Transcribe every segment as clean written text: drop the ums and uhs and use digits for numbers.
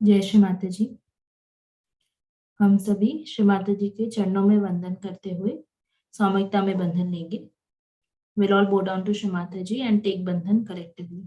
जय श्री माता जी। हम सभी श्री माता जी के चरणों में वंदन करते हुए सामूहिकता में बंधन लेंगे। We'll all bow down to Shri Mata Ji and take bandhan collectively.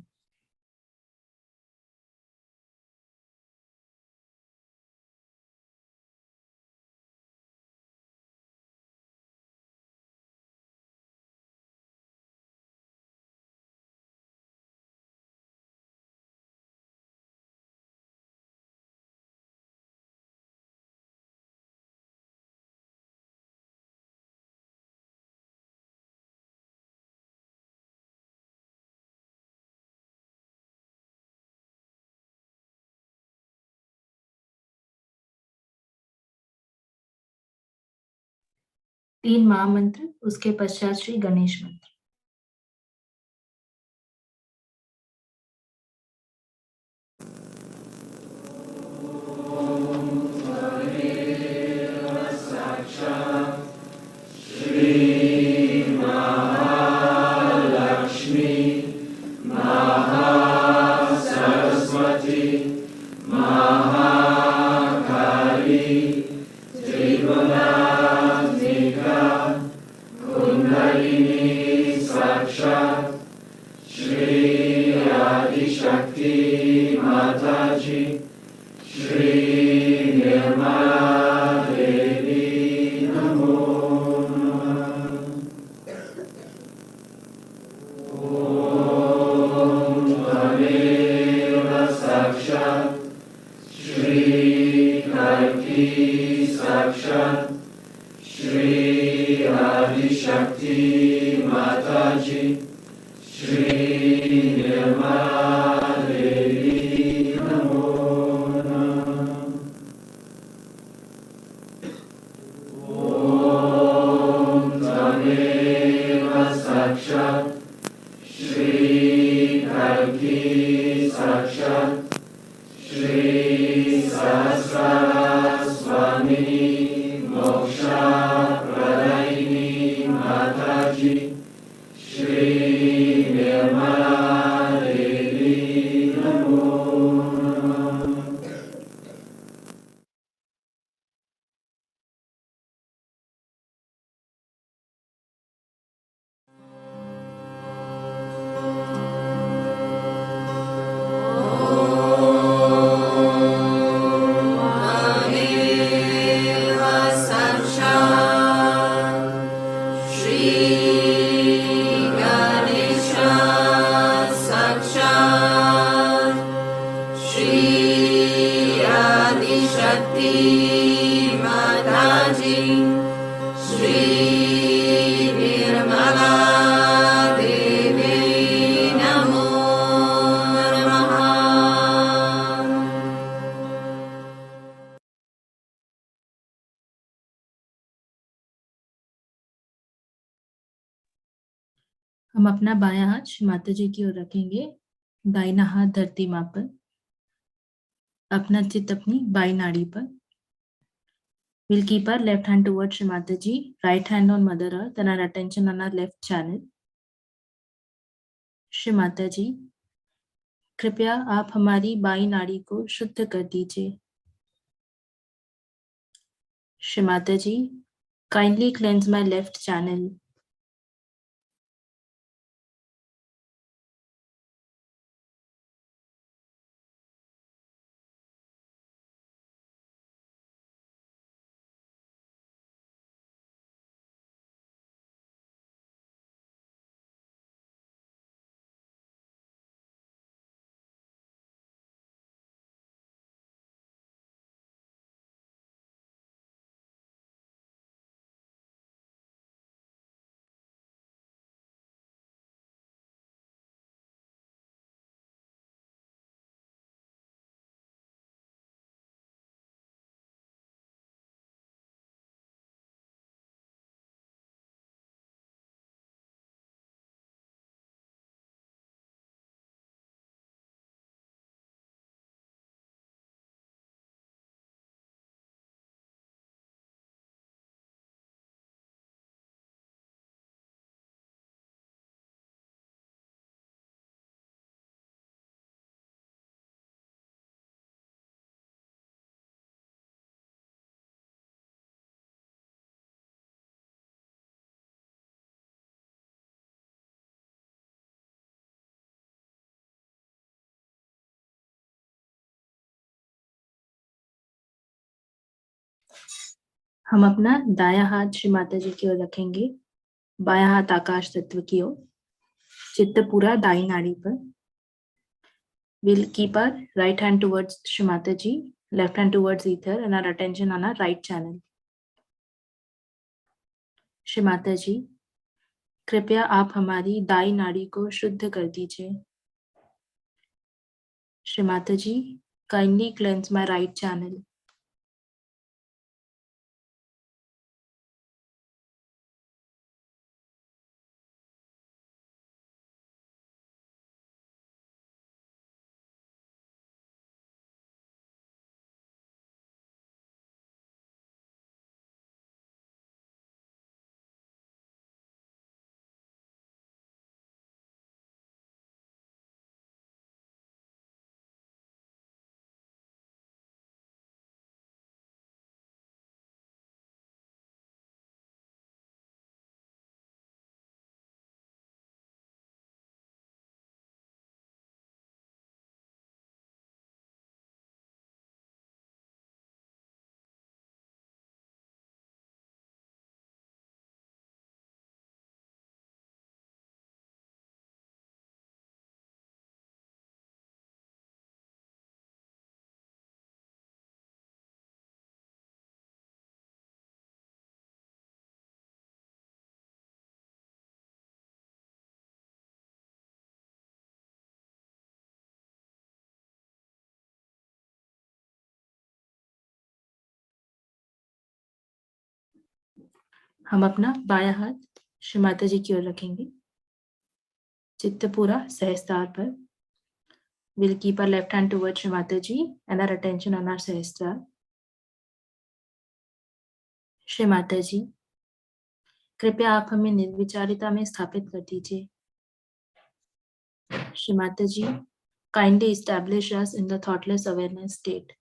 तीन महामंत्र, उसके पश्चात श्री गणेश मंत्र। हम अपना बायां हाथ श्री माता जी की ओर रखेंगे, दाहिना हाथ धरती माँ पर, अपना चित्त अपनी बाई नाड़ी पर। We'll keep our left hand towards Shri Mata Ji, right hand on Mother Earth, and our attention on our left channel. Shri Mata जी, कृपया आप हमारी बाई नाड़ी को शुद्ध कर दीजिए। श्री माता जी, kindly cleanse my left channel. हम अपना दायां हाथ श्री माता जी की ओर रखेंगे, बायां हाथ आकाश तत्व की ओर, चित्त पूरा दाई नाड़ी पर। We'll keep our right hand towards Shri Mataji, left hand towards ether, and our attention on our right channel. Shri Mataji, कृपया आप हमारी दाई नाड़ी को शुद्ध कर दीजिए। Shri Mataji, kindly cleanse my right channel. हम अपना बायां हाथ श्री माता जी की ओर रखेंगे, चित्त पूरा सहस्त्रार पर। We'll keep our left hand towards Shri Mataji and our attention on our सहस्त्रार. Shri माताजी, कृपया आप हमें निर्विचारिता में स्थापित कर दीजिए। Shri Mataji, kindly establish us in the thoughtless awareness state.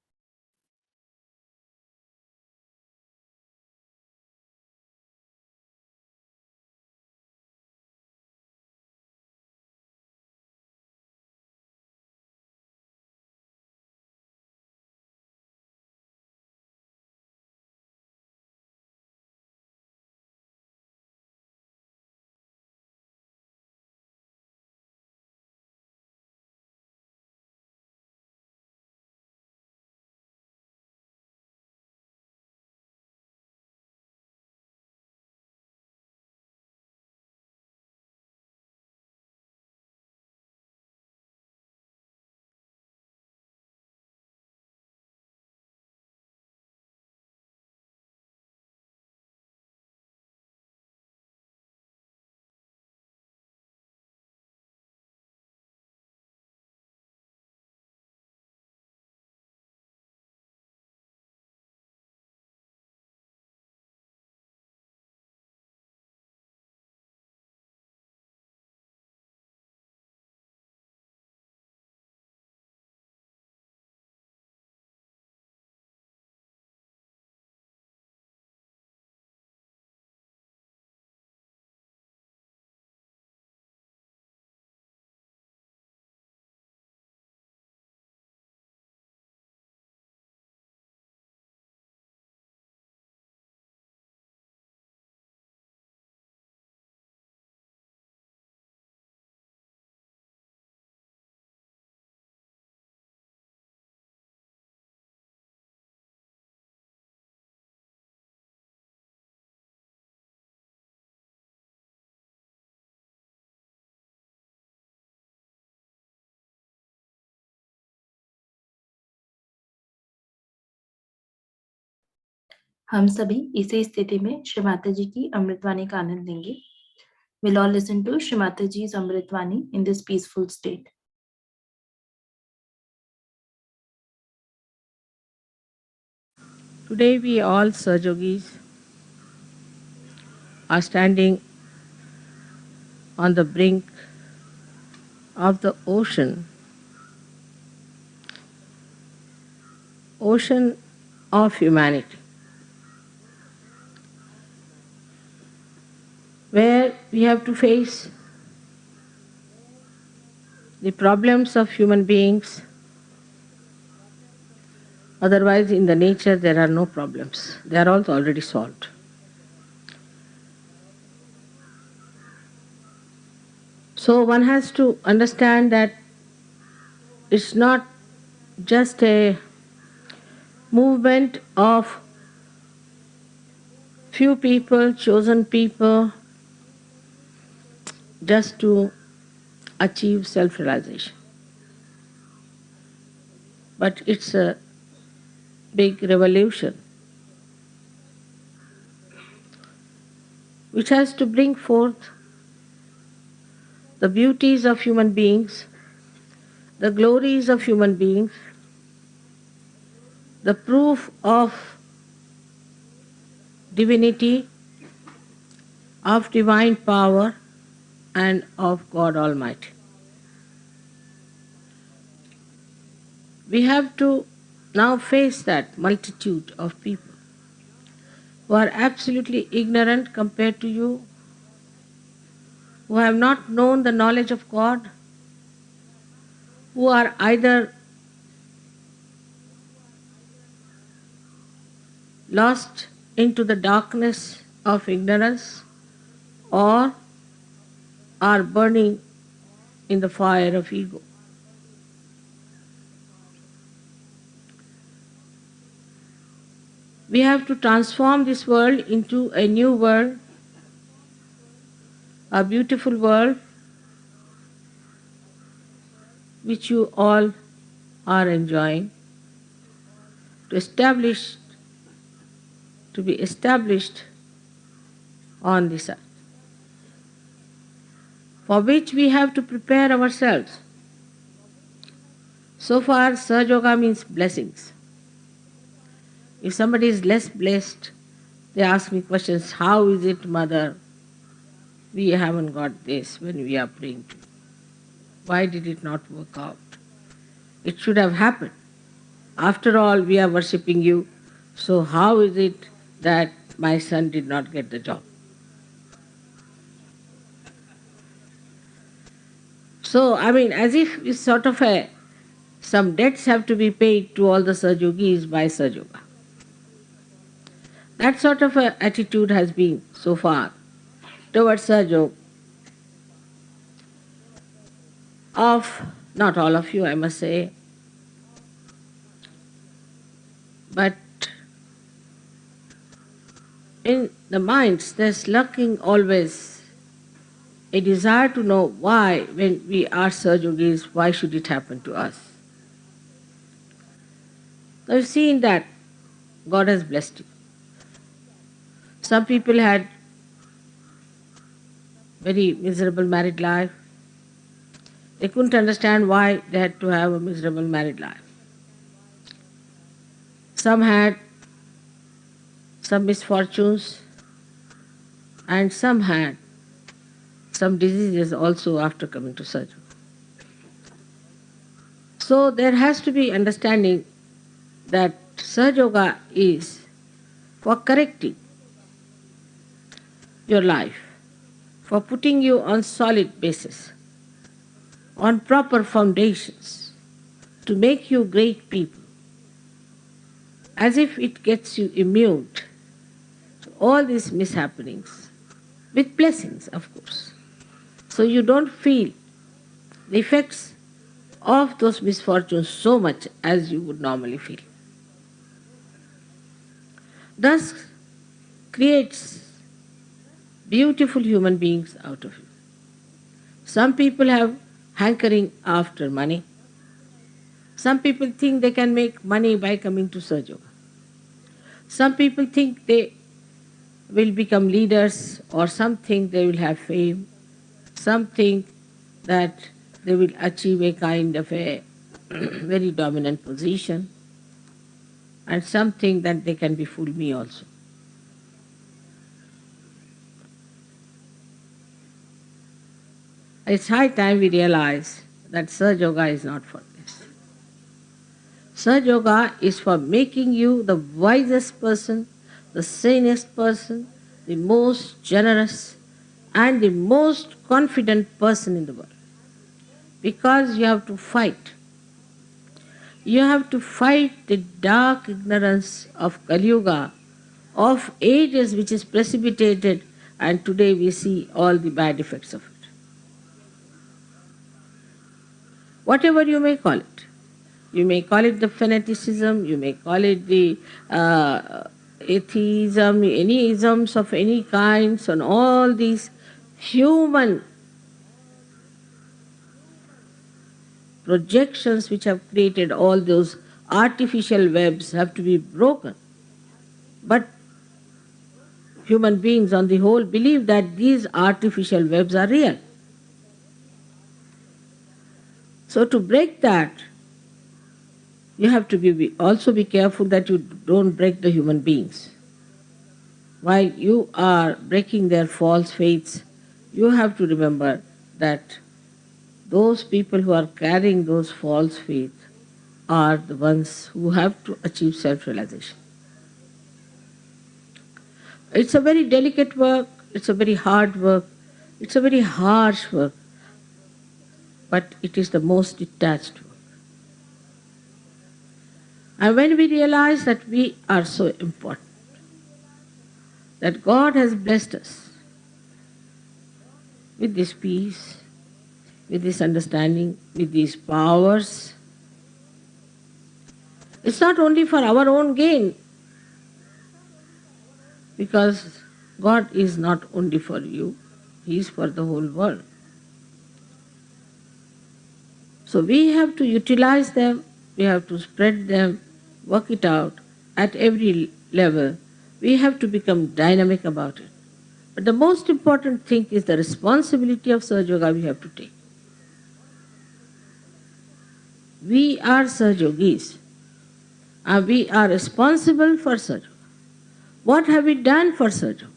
हम सभी इसी स्थिति में श्री माता जी की अमृतवाणी का आनंद लेंगे। We'll all listen to Shri Mataji's Amritvani in this peaceful state. Today we all Sahajogis are standing on the brink of the ocean of humanity, where we have to face the problems of human beings Otherwise, in the nature, there are no problems. They are also already solved. So one has to understand that it's not just a movement of few people, chosen people, just to achieve self-realization. But it's a big revolution which has to bring forth the beauties of human beings, the glories of human beings, the proof of divinity, of divine power, and of God Almighty. We have to now face that multitude of people who are absolutely ignorant compared to you, who have not known the knowledge of God, who are either lost into the darkness of ignorance or are burning in the fire of ego. We have to transform this world into a new world, a beautiful world which you all are enjoying, to be established on this earth, for which we have to prepare ourselves. So far, Sahaja Yoga means blessings. If somebody is less blessed, they ask me questions, how is it, Mother, we haven't got this when we are praying to you? Why did it not work out? It should have happened. After all, we are worshipping you, so how is it that my son did not get the job? So, as if it's sort of some debts have to be paid to all the Sahaja Yogis by Sahaja Yoga. That sort of a attitude has been so far towards Sahaja Yoga of not all of you, I must say, but in the minds there's lurking always a desire to know why, when we are Sahaja Yogis, why should it happen to us? Now you've seen that God has blessed you. Some people had very miserable married life. They couldn't understand why they had to have a miserable married life. Some had some misfortunes and some had some diseases also after coming to Sahaja. So there has to be understanding that Sahaja Yoga is for correcting your life, for putting you on solid basis, on proper foundations, to make you great people, as if it gets you immune to all these mishappenings, with blessings, of course. So you don't feel the effects of those misfortunes so much as you would normally feel. Thus creates beautiful human beings out of you. Some people have hankering after money. Some people think they can make money by coming to Sahaja Yoga. Some people think they will become leaders, or some think they will have fame. Some think that they will achieve a kind of a very dominant position, and some think that they can befool me also. It's high time we realize that Sahaja Yoga is not for this. Sahaja Yoga is for making you the wisest person, the sanest person, the most generous and the most confident person in the world. Because you have to fight You have to fight the dark ignorance of Kali Yuga, of ages which is precipitated, and today we see all the bad effects of it. Whatever you may call it. You may call it the fanaticism, you may call it the atheism, any isms of any kinds, and all these human projections which have created all those artificial webs have to be broken. But human beings on the whole believe that these artificial webs are real. So to break that, you have to also be careful that you don't break the human beings. While you are breaking their false faiths, you have to remember that those people who are carrying those false faiths are the ones who have to achieve self-realization. It's a very delicate work, it's a very hard work, it's a very harsh work, but it is the most detached work. And when we realize that we are so important, that God has blessed us with this peace, with this understanding, with these powers, it's not only for our own gain, because God is not only for you, He is for the whole world. So we have to utilize them, we have to spread them, work it out at every level. We have to become dynamic about it. But the most important thing is the responsibility of Sahaja Yoga we have to take. We are Sahaja Yogis, and we are responsible for Sahaja Yoga. What have we done for Sahaja Yoga?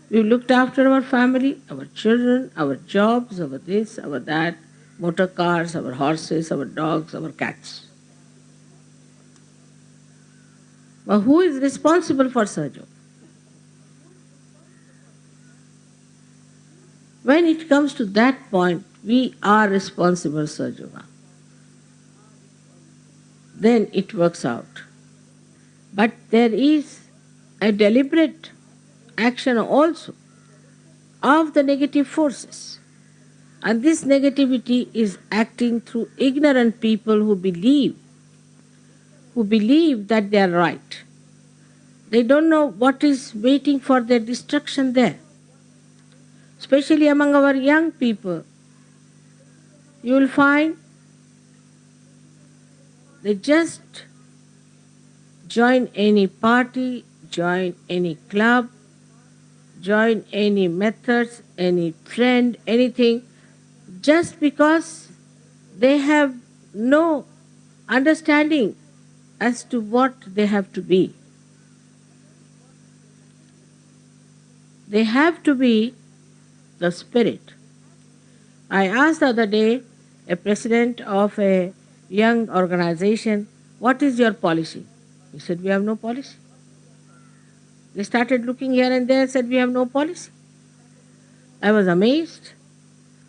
We've looked after our family, our children, our jobs, our this, our that, motor cars, our horses, our dogs, our cats. But who is responsible for Sahaja Yoga? When it comes to that point, we are responsible for Sahaja Yoga. Then it works out. But there is a deliberate action also of the negative forces. And this negativity is acting through ignorant people who believe that they are right. They don't know what is waiting for their destruction there. Especially among our young people, you will find they just join any party, join any club, join any methods, any trend, anything, just because they have no understanding as to what they have to be. They have to be the spirit. I asked the other day a president of a young organization, what is your policy? He said, we have no policy. They started looking here and there, said, we have no policy. I was amazed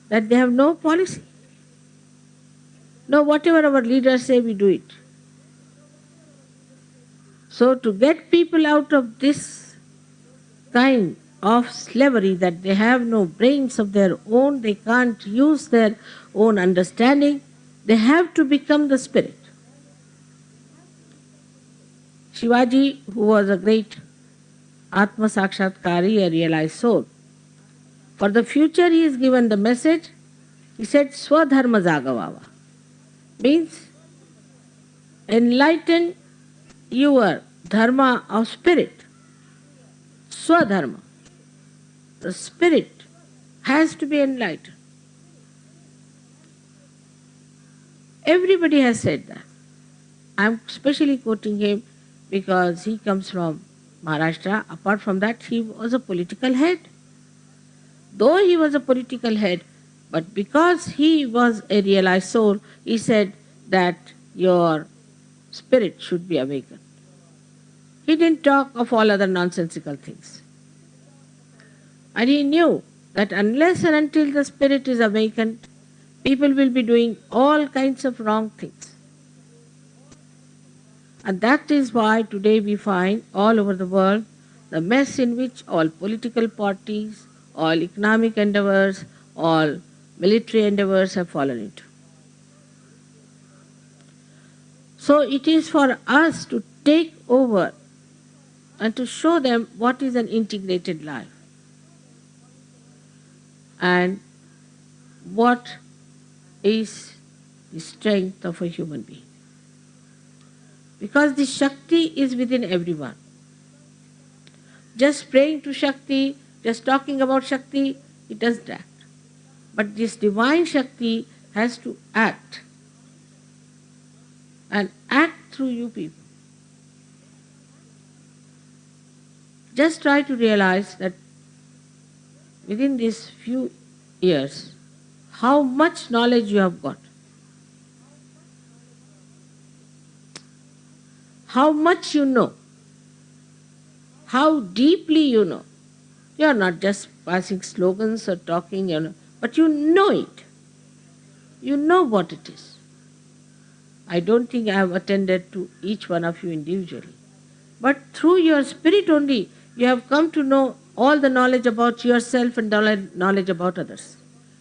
that they have no policy. No, whatever our leaders say, we do it. So to get people out of this kind of slavery, that they have no brains of their own, they can't use their own understanding, they have to become the spirit. Shivaji, who was a great Atma Sakshatkari, a realized soul, for the future he is given the message, he said, Swadharma Jagavava, means enlighten your dharma of spirit, Swadharma. The spirit has to be enlightened. Everybody has said that. I am specially quoting him because he comes from Maharashtra. Apart from that, he was a political head. Though he was a political head, but because he was a realized soul, he said that your spirit should be awakened. He didn't talk of all other nonsensical things. And he knew that unless and until the spirit is awakened, people will be doing all kinds of wrong things. And that is why today we find all over the world the mess in which all political parties, all economic endeavors, all military endeavors have fallen into. So it is for us to take over and to show them what is an integrated life and what is the strength of a human being. Because the Shakti is within everyone. Just praying to Shakti, just talking about Shakti, it doesn't act. But this divine Shakti has to act and act through you people. Just try to realize that within these few years, how much knowledge you have got. How much you know. How deeply you know. You are not just passing slogans or talking, but you know it. You know what it is. I don't think I have attended to each one of you individually. But through your spirit only, you have come to know all the knowledge about yourself and knowledge about others.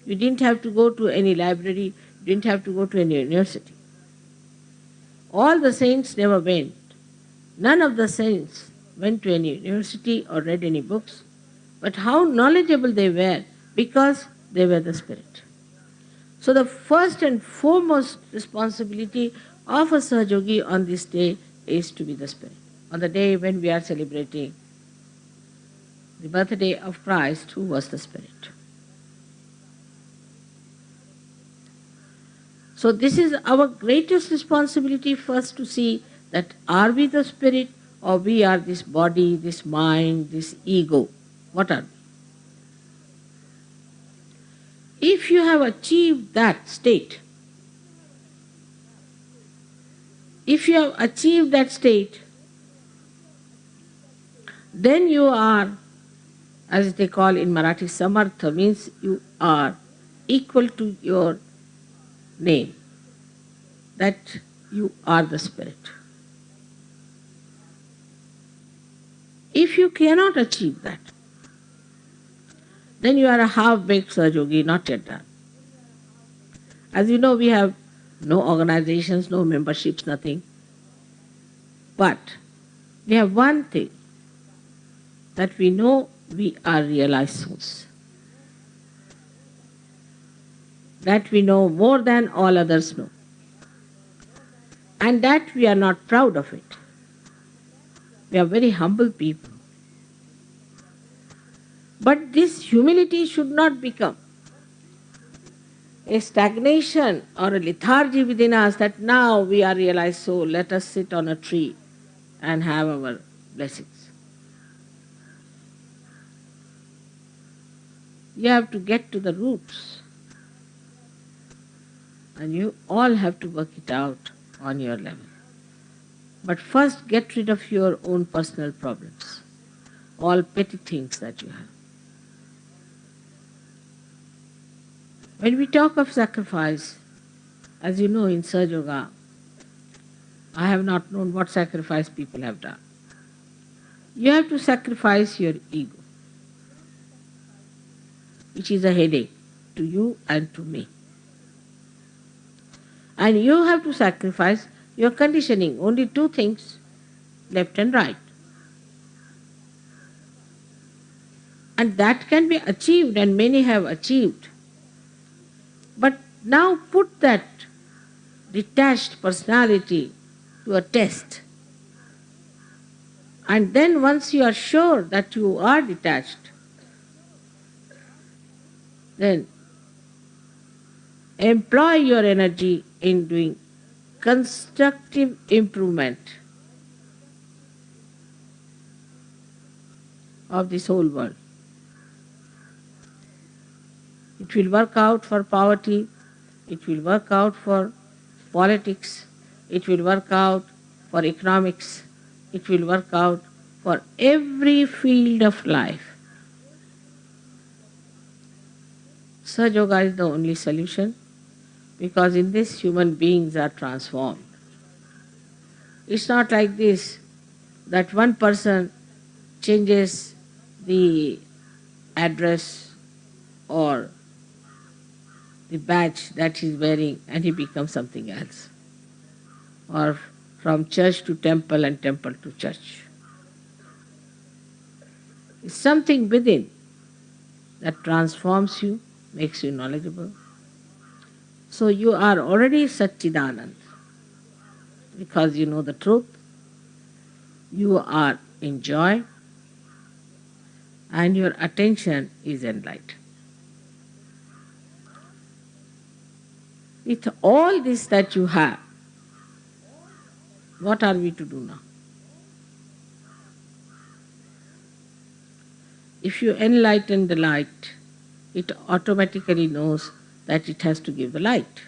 You didn't have to go to any library, you didn't have to go to any university. All the saints never went. None of the saints went to any university or read any books. But how knowledgeable they were because they were the spirit. So the first and foremost responsibility of a Sahajogi on this day is to be the spirit. On the day when we are celebrating the birthday of Christ, who was the spirit. So this is our greatest responsibility, first to see that are we the spirit or we are this body, this mind, this ego. What are we? If you have achieved that state, then you are, as they call in Marathi, samartha, means you are equal to your name, that you are the spirit. If you cannot achieve that, then you are a half-baked Sahajogi, not yet done. As you know, we have no organizations, no memberships, nothing. But we have one thing, that we know we are realized souls. That we know more than all others know. And that we are not proud of it. We are very humble people. But this humility should not become a stagnation or a lethargy within us that now we are realized soul, let us sit on a tree and have our blessings. You have to get to the roots. And you all have to work it out on your level. But first get rid of your own personal problems, all petty things that you have. When we talk of sacrifice, as you know in Sahaja Yoga, I have not known what sacrifice people have done. You have to sacrifice your ego, which is a headache to you and to me. And you have to sacrifice your conditioning, only two things, left and right. And that can be achieved, and many have achieved. But now put that detached personality to a test. And then once you are sure that you are detached, then employ your energy in doing constructive improvement of this whole world. It will work out for poverty, it will work out for politics, it will work out for economics, it will work out for every field of life. Sahaja Yoga is the only solution, because in this human beings are transformed. It's not like this that one person changes the address or the badge that he's wearing and he becomes something else. Or from church to temple and temple to church. It's something within that transforms you, makes you knowledgeable. So you are already Satchidanand because you know the truth, you are in joy, and your attention is enlightened. With all this that you have, what are we to do now? If you enlighten the light, it automatically knows that it has to give the light.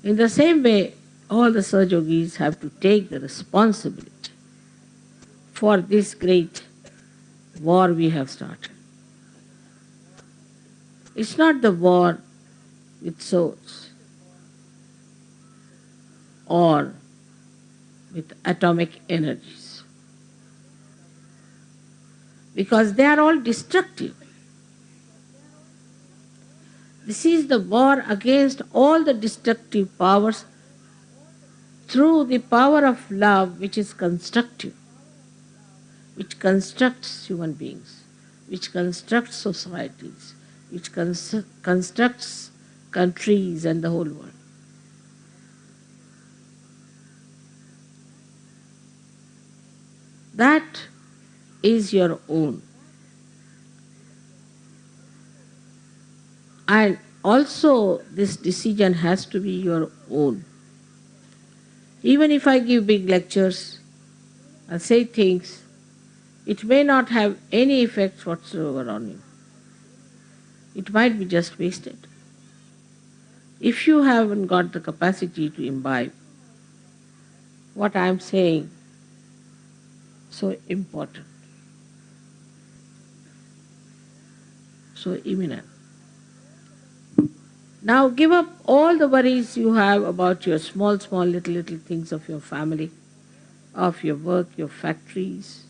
In the same way, all the Sahajogis have to take the responsibility for this great war we have started. It's not the war with swords or with atomic energies, because they are all destructive. This is the war against all the destructive powers through the power of love, which is constructive, which constructs human beings, which constructs societies, which constructs countries and the whole world. That is your own. And also this decision has to be your own. Even if I give big lectures and say things, it may not have any effect whatsoever on you. It might be just wasted. If you haven't got the capacity to imbibe what I am saying, so important, so imminent. Now give up all the worries you have about your small, little things of your family, of your work, your factories,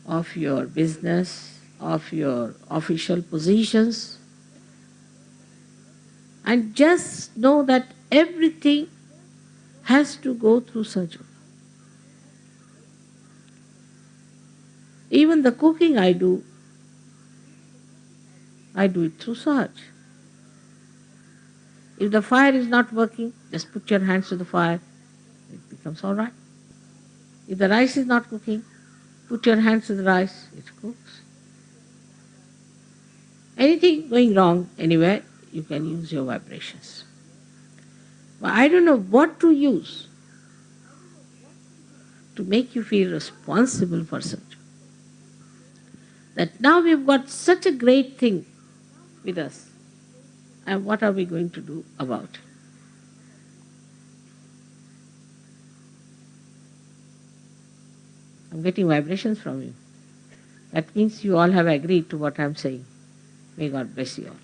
of your business, of your official positions, and just know that everything has to go through Sahaja. Even the cooking I do it through Sahaj. If the fire is not working, just put your hands to the fire, it becomes all right. If the rice is not cooking, put your hands to the rice, it cooks. Anything going wrong anywhere, you can use your vibrations. But I don't know what to use to make you feel responsible for such. That now we've got such a great thing with us, and what are we going to do about it? I'm getting vibrations from you. That means you all have agreed to what I'm saying. May God bless you all.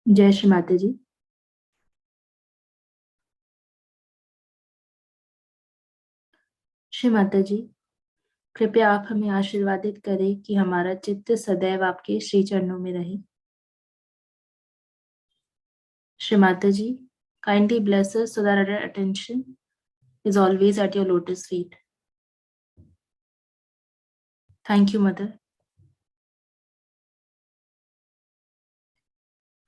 जय श्री माता जी। श्री माता जी, कृपया आप हमें आशीर्वादित करें कि हमारा चित्त सदैव आपके श्री चरणों में रहे। श्री माता जी, kindly bless us so that our attention is always at your lotus feet. Thank you, Mother.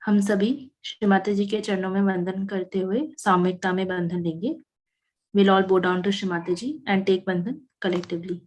हम सभी श्री माता जी के चरणों में वंदन करते हुए सामूहिकता में बंधन लेंगे। We'll all bow down to Shri Mataji and take bandhan collectively.